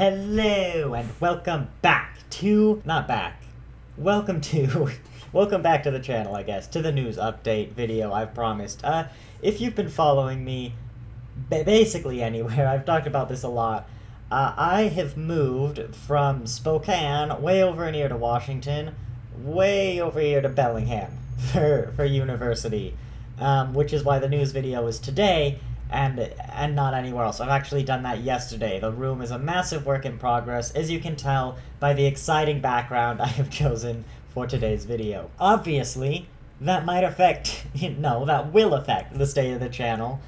Hello and welcome back to, welcome back to the channel, I guess, to the news update video I've promised. If you've been following me, basically anywhere, I've talked about this a lot. I have moved from Spokane, way over near to Washington, way over here to Bellingham for university, which is why the news video is today. And not anywhere else. I've actually done that yesterday. The room is a massive work in progress, as you can tell by the exciting background I have chosen for today's video. Obviously, that might affect, that will affect the state of the channel,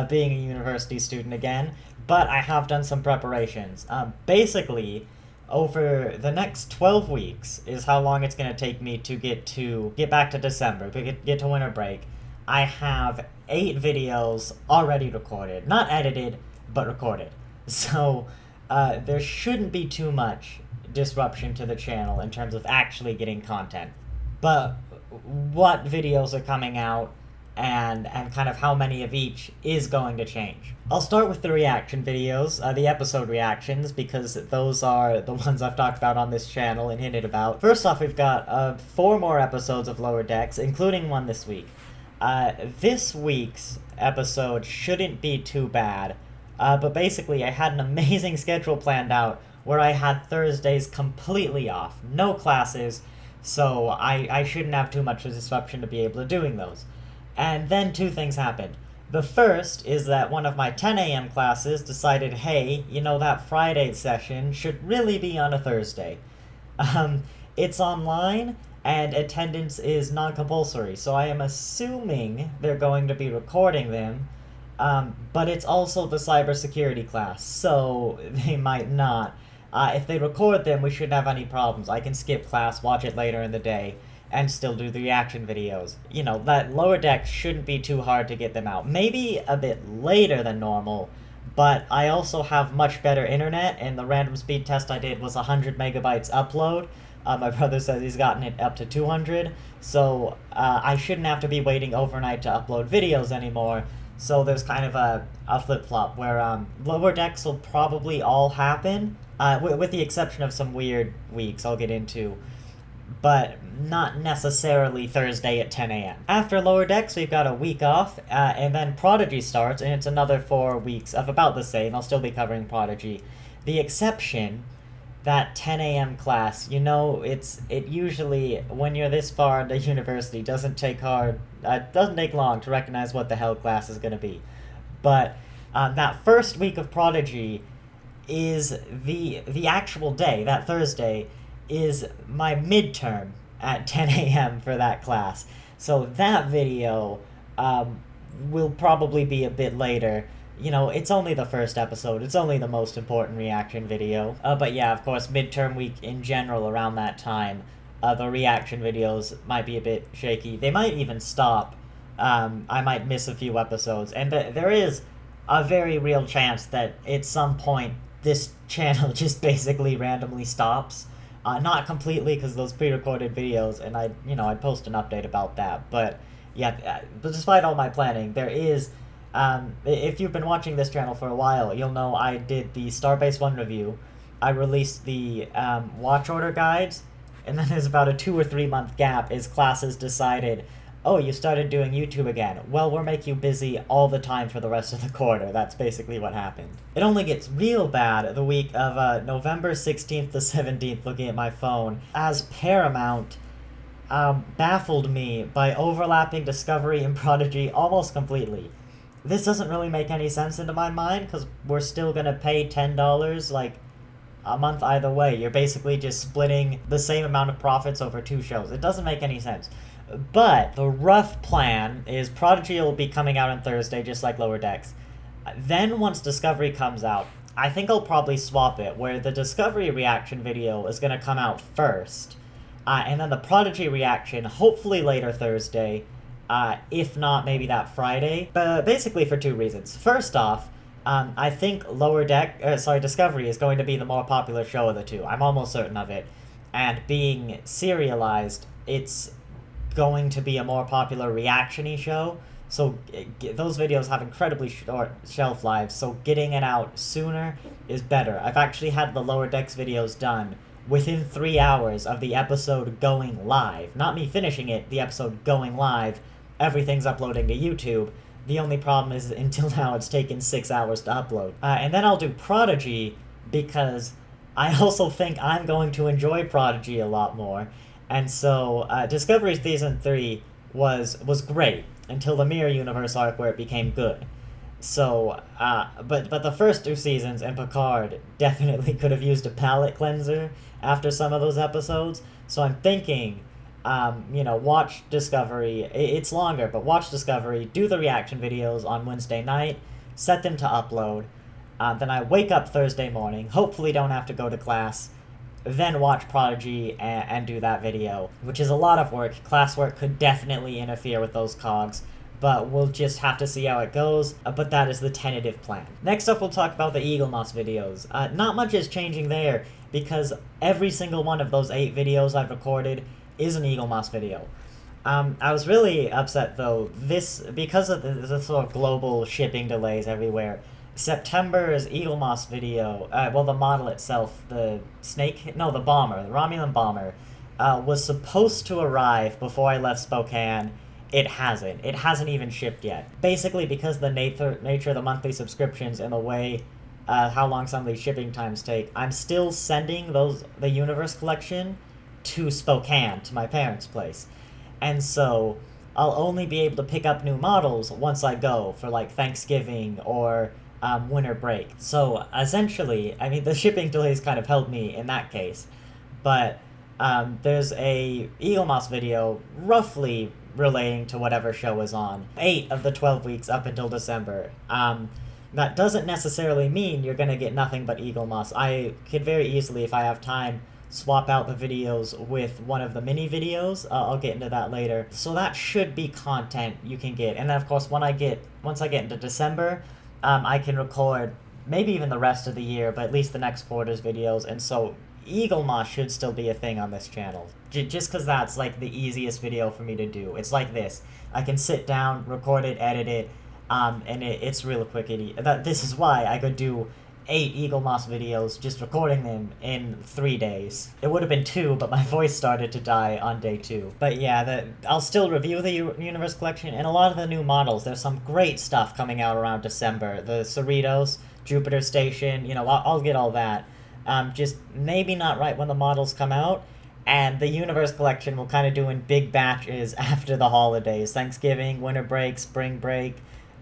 being a university student again, but I have done some preparations. Basically, over the next 12 weeks is how long it's going to take me to get back to December, to get to winter break. I have 8 videos already recorded. Not edited, but recorded. So, there shouldn't be too much disruption to the channel in terms of actually getting content. But what videos are coming out and kind of how many of each is going to change. I'll start with the reaction videos, the episode reactions, because those are the ones I've talked about on this channel and hinted about. First off, we've got 4 more episodes of Lower Decks, including one this week. This week's episode shouldn't be too bad, but basically I had an amazing schedule planned out where I had Thursdays completely off, no classes, so I shouldn't have too much disruption to be able to doing those. And then 2 things happened. The first is that one of my 10 a.m. classes decided, hey, that Friday session should really be on a Thursday. It's online, and attendance is non-compulsory, so I am assuming they're going to be recording them, but it's also the cybersecurity class, so they might not. If they record them, we shouldn't have any problems. I can skip class, watch it later in the day, and still do the reaction videos. That Lower Deck shouldn't be too hard to get them out. Maybe a bit later than normal, but I also have much better internet, and the random speed test I did was 100 megabytes upload. My brother says he's gotten it up to 200, so I shouldn't have to be waiting overnight to upload videos anymore. So there's kind of a flip-flop where Lower Decks will probably all happen, with the exception of some weird weeks I'll get into, but not necessarily Thursday at 10 a.m. After Lower Decks, we've got a week off, and then Prodigy starts, and it's another 4 weeks of about the same. I'll still be covering Prodigy. The exception, that 10 a.m. class, it usually, when you're this far into university, doesn't take long to recognize what the hell class is going to be. But that first week of Prodigy is the actual day, that Thursday, is my midterm at 10 a.m. for that class. So that video will probably be a bit later. It's only the first episode. It's only the most important reaction video. But yeah, of course, midterm week in general around that time, the reaction videos might be a bit shaky. They might even stop. I might miss a few episodes. And there is a very real chance that at some point this channel just basically randomly stops. Not completely, because those pre-recorded videos, and I'd post an update about that. But yeah, but despite all my planning, there is... if you've been watching this channel for a while, you'll know I did the Starbase 1 review. I released the watch order guides, and then there's about a 2 or 3 month gap as classes decided, oh, you started doing YouTube again. Well, we'll make you busy all the time for the rest of the quarter. That's basically what happened. It only gets real bad the week of November 16th to 17th, looking at my phone, as Paramount baffled me by overlapping Discovery and Prodigy almost completely. This doesn't really make any sense into my mind, because we're still going to pay $10, a month either way. You're basically just splitting the same amount of profits over 2 shows. It doesn't make any sense. But the rough plan is Prodigy will be coming out on Thursday, just like Lower Decks. Then once Discovery comes out, I think I'll probably swap it, where the Discovery reaction video is going to come out first, and then the Prodigy reaction hopefully later Thursday, if not maybe that Friday, but basically for 2 reasons. First off, I think Discovery is going to be the more popular show of the 2. I'm almost certain of it. And being serialized, it's going to be a more popular reaction-y show, So those videos have incredibly short shelf lives, so getting it out sooner is better. I've actually had the Lower Decks videos done within 3 hours of the episode going live. Not me finishing it, the episode going live. Everything's uploading to YouTube. The only problem is until now it's taken 6 hours to upload. And then I'll do Prodigy because I also think I'm going to enjoy Prodigy a lot more. And so Discovery Season 3 was great until the Mirror Universe arc where it became good. So, but the first 2 seasons and Picard definitely could have used a palate cleanser after some of those episodes. So I'm thinking, watch Discovery. It's longer, but watch Discovery, do the reaction videos on Wednesday night, set them to upload. Then I wake up Thursday morning, hopefully don't have to go to class, then watch Prodigy and do that video, which is a lot of work. Classwork could definitely interfere with those cogs, but we'll just have to see how it goes, but that is the tentative plan. Next up, we'll talk about the Eaglemoss videos. Not much is changing there, because every single one of those 8 videos I've recorded is an Eaglemoss video. I was really upset, though, because of the sort of global shipping delays everywhere. September's Eaglemoss video, the model itself, the bomber, the Romulan bomber, was supposed to arrive before I left Spokane. It hasn't even shipped yet. Basically, because the nature of the monthly subscriptions and the way how long some of these shipping times take, I'm still sending the Universe collection to Spokane, to my parents' place. And so I'll only be able to pick up new models once I go for like Thanksgiving or winter break. So essentially, I mean, the shipping delays kind of helped me in that case. But there's a Eaglemoss video roughly relating to whatever show is on. 8 of the 12 weeks up until December. That doesn't necessarily mean you're going to get nothing but Eaglemoss. I could very easily, if I have time, swap out the videos with one of the mini videos. I'll get into that later. So that should be content you can get. And then, of course, once I get into December, I can record maybe even the rest of the year, but at least the next quarter's videos. And so Eaglemoss should still be a thing on this channel. Just because that's like the easiest video for me to do. It's like this. I can sit down, record it, edit it, and it's real quick. This is why I could do 8 Eaglemoss videos, just recording them in 3 days. It would have been 2, but my voice started to die on day 2. But yeah, I'll still review the Universe collection, and a lot of the new models. There's some great stuff coming out around December. The Cerritos, Jupiter Station, I'll get all that. Just maybe not right when the models come out, and the Universe collection will kind of do in big batches after the holidays. Thanksgiving, winter break, spring break,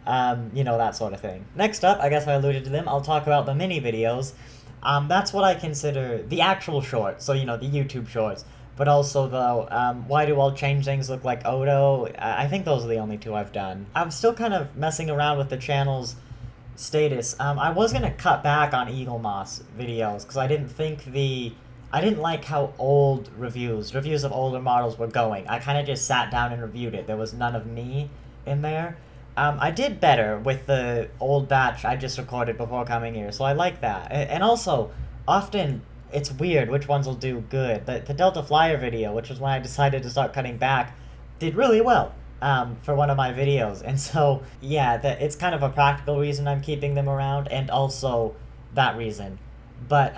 that sort of thing. Next up, I guess I alluded to them, I'll talk about the mini videos. That's what I consider the actual shorts, so, the YouTube shorts. But also, though, Why Do All Changelings Look Like Odo? I think those are the only 2 I've done. I'm still kind of messing around with the channel's status. I was going to cut back on Eaglemoss videos, because I didn't like how old reviews of older models were going. I kind of just sat down and reviewed it. There was none of me in there. I did better with the old batch I just recorded before coming here, so I like that. And also, often it's weird which ones will do good. The Delta Flyer video, which was when I decided to start cutting back, did really well for one of my videos. And so, yeah, it's kind of a practical reason I'm keeping them around, and also that reason. But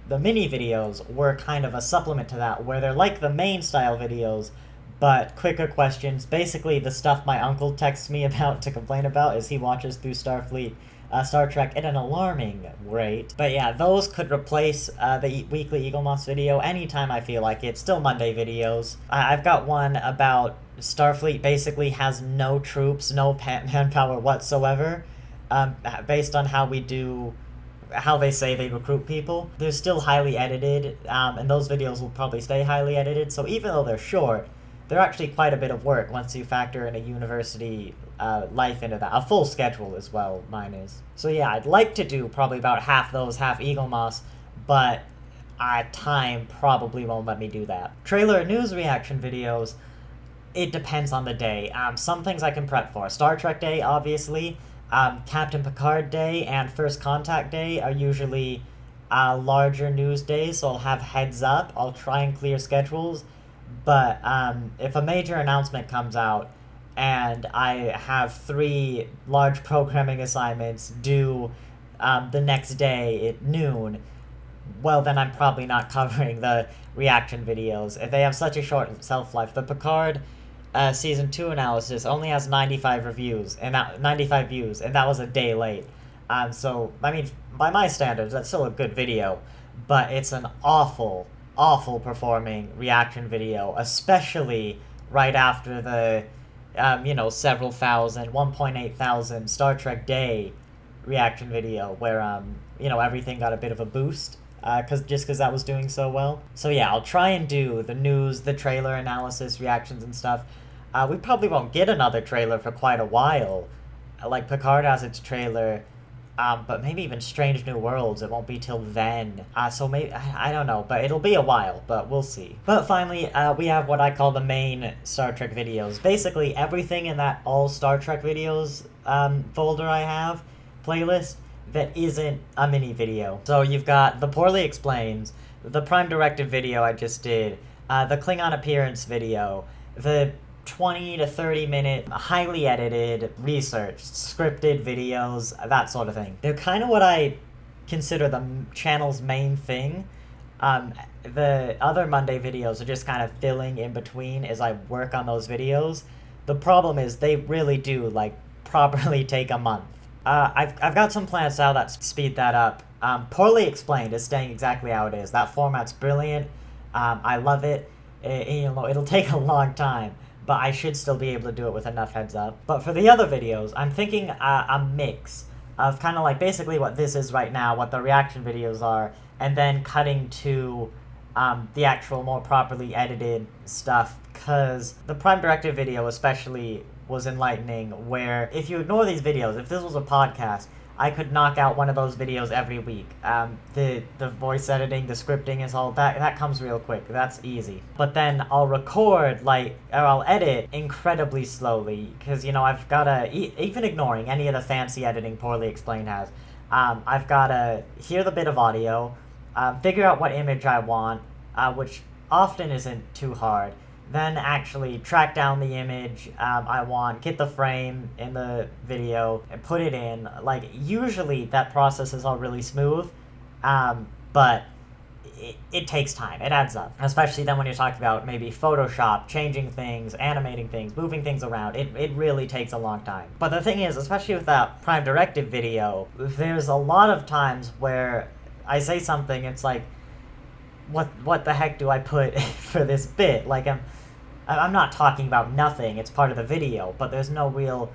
the mini videos were kind of a supplement to that, where they're like the main style videos, but quicker questions. Basically, the stuff my uncle texts me about to complain about is he watches through Star Trek at an alarming rate. But yeah, those could replace the weekly Eaglemoss video anytime I feel like it. Still Monday videos. I've got one about Starfleet basically has no troops, no manpower whatsoever, based on how they say they recruit people. They're still highly edited, and those videos will probably stay highly edited, so even though they're short, they're actually quite a bit of work once you factor in a university life into that. A full schedule as well, mine is. So yeah, I'd like to do probably about half those, half Eaglemoss, but time probably won't let me do that. Trailer news reaction videos, it depends on the day. Some things I can prep for. Star Trek Day, obviously. Captain Picard Day and First Contact Day are usually larger news days, so I'll have heads up. I'll try and clear schedules. But if a major announcement comes out and I have 3 large programming assignments due the next day at noon, well, then I'm probably not covering the reaction videos. If they have such a short shelf life, the Picard season 2 analysis only has 95 reviews and 95 views, and that was a day late. So I mean, by my standards, that's still a good video, but it's an awful, awful performing reaction video, especially right after the several thousand, 1.8 thousand Star Trek Day reaction video where everything got a bit of a boost because that was doing so well. So yeah, I'll try and do the news, the trailer analysis, reactions and stuff. We probably won't get another trailer for quite a while. Like Picard has its trailer, but maybe even Strange New Worlds, it won't be till then. So maybe, I don't know, but it'll be a while, but we'll see. But finally, we have what I call the main Star Trek videos. Basically, everything in that all Star Trek videos folder I have, playlist, that isn't a mini video. So you've got the Poorly Explained, the Prime Directive video I just did, the Klingon Appearance video, the 20 to 30 minute highly edited research scripted videos, that sort of thing. They're kind of what I consider the channel's main thing. The other Monday videos are just kind of filling in between as I work on those videos. The problem is they really do properly take a month. I've got some plans now that speed that up. Poorly Explained is staying exactly how it is. That format's brilliant. I love it. It'll take a long time, but I should still be able to do it with enough heads up. But for the other videos, I'm thinking a mix of kind of basically what this is right now, what the reaction videos are, and then cutting to the actual more properly edited stuff, because the Prime Directive video especially was enlightening, where if you ignore these videos, if this was a podcast, I could knock out one of those videos every week. The voice editing, the scripting is all that comes real quick. That's easy. But then I'll record or I'll edit incredibly slowly, because I've gotta even ignoring any of the fancy editing Poorly Explained has. I've gotta hear the bit of audio, figure out what image I want, which often isn't too hard. Then actually track down the image I want, get the frame in the video, and put it in. Usually that process is all really smooth, but it takes time. It adds up. Especially then when you're talking about maybe Photoshop, changing things, animating things, moving things around. It really takes a long time. But the thing is, especially with that Prime Directive video, there's a lot of times where I say something, it's like, what the heck do I put for this bit? I'm not talking about nothing, it's part of the video, but there's no real...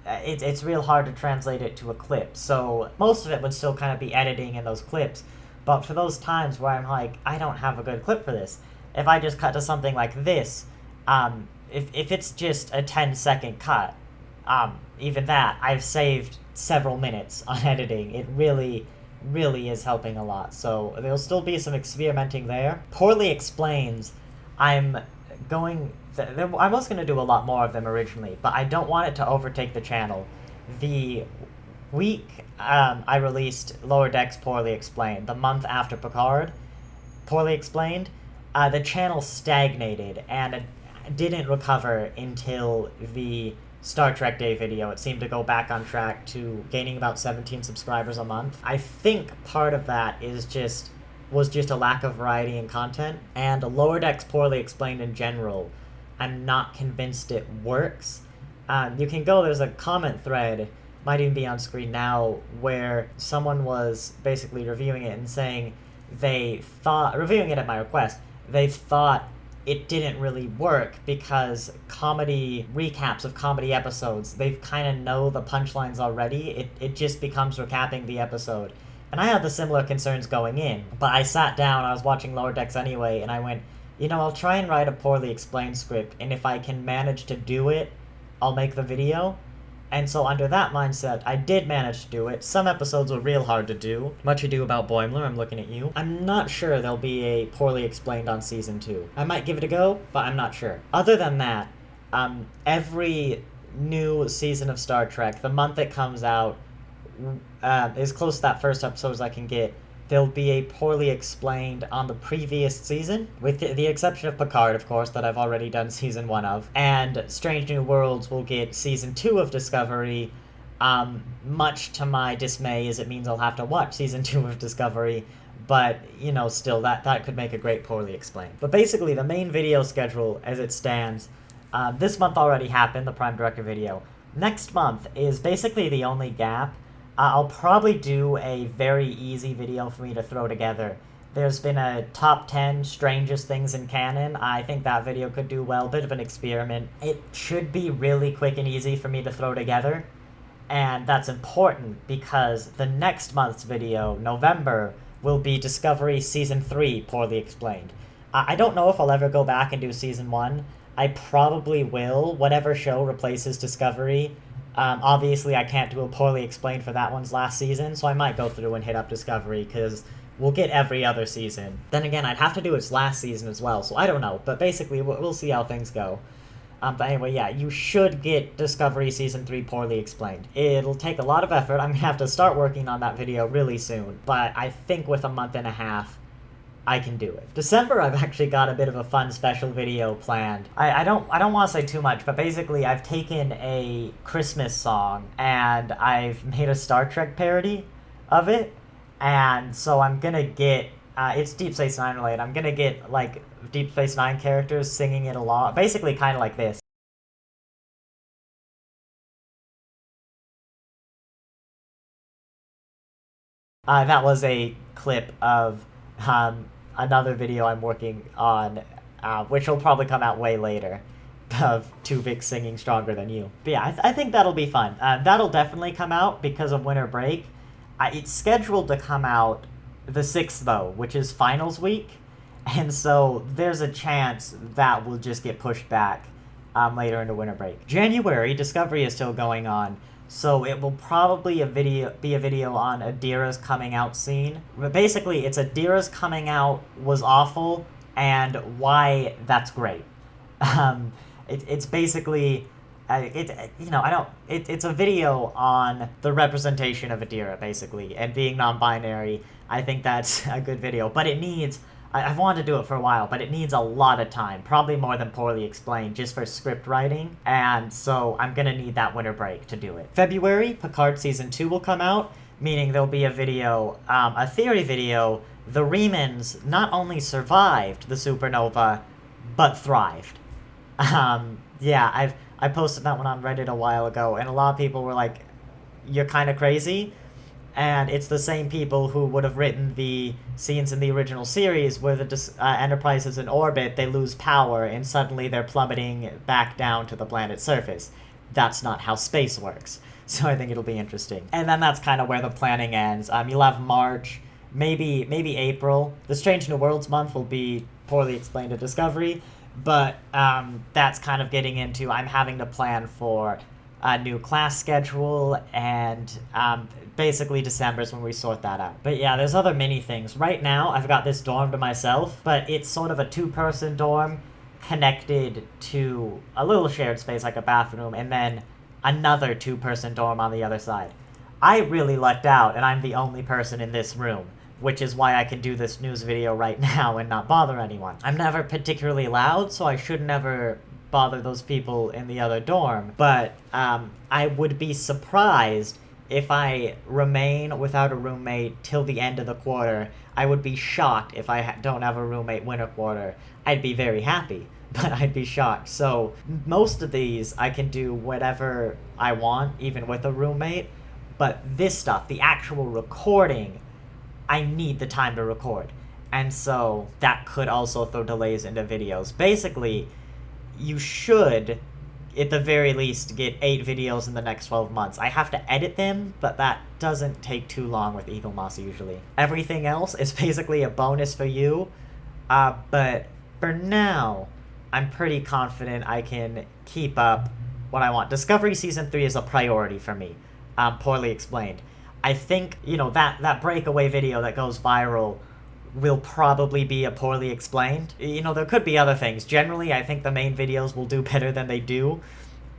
It's real hard to translate it to a clip, so most of it would still kind of be editing in those clips, but for those times where I'm like, I don't have a good clip for this, if I just cut to something like this, if it's just a 10-second cut, even that, I've saved several minutes on editing. It really is helping a lot, so there'll still be some experimenting there. Poorly Explained, I was going to do a lot more of them originally, but I don't want it to overtake the channel. The week I released Lower Decks Poorly Explained, the month after Picard Poorly Explained, the channel stagnated and it didn't recover until the Star Trek Day video. It seemed to go back on track to gaining about 17 subscribers a month. I think part of that was just a lack of variety in content, and Lower Decks Poorly Explained in general, I'm not convinced it works. You can go, there's a comment thread, might even be on screen now, where someone was basically reviewing it and saying reviewing it at my request, they thought it didn't really work because comedy recaps of comedy episodes, they kind of know the punchlines already. It just becomes recapping the episode. And I had the similar concerns going in, but I sat down, I was watching Lower Decks anyway, and I went, I'll try and write a Poorly Explained script, and if I can manage to do it, I'll make the video. And so under that mindset, I did manage to do it. Some episodes were real hard to do. Much Ado About Boimler, I'm looking at you. I'm not sure there'll be a Poorly Explained on Season 2. I might give it a go, but I'm not sure. Other than that, every new season of Star Trek, the month it comes out, as close to that first episode as I can get, there'll be a poorly explained on the previous season, with the exception of Picard, of course, that I've already done season 1 of. And Strange New Worlds will get season 2 of Discovery, much to my dismay, as it means I'll have to watch season 2 of Discovery. But, still, that could make a great poorly explained. But basically, the main video schedule as it stands, this month already happened, the Prime Director video. Next month is basically the only gap. I'll probably do a very easy video for me to throw together. There's been a top 10 strangest things in canon. I think that video could do well, bit of an experiment. It should be really quick and easy for me to throw together. And that's important because the next month's video, November, will be Discovery Season 3, poorly explained. I don't know if I'll ever go back and do Season 1. I probably will, whatever show replaces Discovery. Obviously, I can't do a poorly explained for that one's last season, so I might go through and hit up Discovery, because we'll get every other season. Then again, I'd have to do its last season as well, so I don't know. But basically, we'll see how things go. But anyway, yeah, you should get Discovery Season 3 poorly explained. It'll take a lot of effort. I'm going to have to start working on that video really soon. But I think with a month and a half, I can do it. December, I've actually got a bit of a fun special video planned. I don't want to say too much, but basically I've taken a Christmas song and I've made a Star Trek parody of it. And so I'm gonna get, it's Deep Space Nine related, I'm gonna get like Deep Space Nine characters singing it along, basically kind of like this. That was a clip of another video I'm working on, which will probably come out way later, of Tuvix singing Stronger Than You. But yeah, I think that'll be fun. That'll definitely come out because of winter break. It's scheduled to come out the 6th, though, which is finals week, and so there's a chance that will just get pushed back later into winter break. January, Discovery is still going on, so it will probably be a video on Adira's coming out scene. But basically, it's Adira's coming out was awful, and why that's great. It's basically, it's a video on the representation of Adira, basically, and being non-binary. I think that's a good video, but it needs, I've wanted to do it for a while, but it needs a lot of time, probably more than poorly explained, just for script writing, and so I'm gonna need that winter break to do it. February, Picard Season 2 will come out, meaning there'll be a video, a theory video. The Remans not only survived the supernova, but thrived. Yeah, I posted that one on Reddit a while ago, and a lot of people were like, you're kind of crazy. And it's the same people who would have written the scenes in the original series where the Enterprise is in orbit, they lose power, and suddenly they're plummeting back down to the planet's surface. That's not how space works. So I think it'll be interesting. And then that's kind of where the planning ends. You'll have March, maybe April. The Strange New Worlds month will be poorly explained to Discovery, but that's kind of getting into, I'm having to plan for a new class schedule, and basically December is when we sort that out. But yeah, there's other mini things. Right now, I've got this dorm to myself, but it's sort of a 2-person dorm connected to a little shared space like a bathroom, and then another 2-person dorm on the other side. I really lucked out, and I'm the only person in this room, which is why I can do this news video right now and not bother anyone. I'm never particularly loud, so I should never bother those people in the other dorm, but I would be surprised if I remain without a roommate till the end of the quarter. I would be shocked if I don't have a roommate winter quarter. I'd be very happy, but I'd be shocked. So most of these I can do whatever I want, even with a roommate, but this stuff, the actual recording, I need the time to record. And so that could also throw delays into videos. Basically, you should, at the very least, get 8 videos in the next 12 months. I have to edit them, but that doesn't take too long with Eaglemoss usually. Everything else is basically a bonus for you, but for now, I'm pretty confident I can keep up what I want. Discovery Season 3 is a priority for me, poorly explained. I think, that breakaway video that goes viral will probably be a poorly explained. There could be other things. Generally, I think the main videos will do better than they do.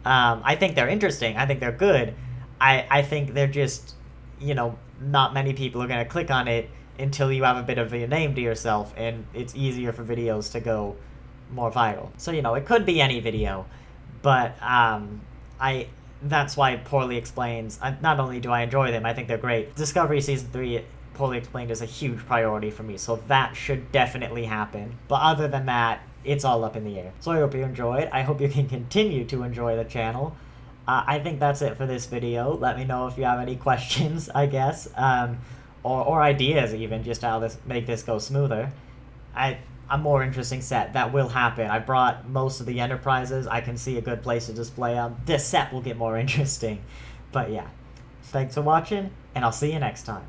I think they're interesting. I think they're good. I think they're just, not many people are going to click on it until you have a bit of a name to yourself, and it's easier for videos to go more viral. So, you know, it could be any video, but that's why Poorly Explains, not only do I enjoy them, I think they're great. Discovery Season 3, Poorly Explained, is a huge priority for me, so that should definitely happen. But other than that, it's all up in the air. So I hope you enjoyed. I hope you can continue to enjoy the channel. I think that's it for this video. Let me know if you have any questions, I guess, or ideas even, just how make this go smoother. A more interesting set that will happen. I brought most of the Enterprises. I can see a good place to display them. This set will get more interesting. But yeah, thanks for watching, and I'll see you next time.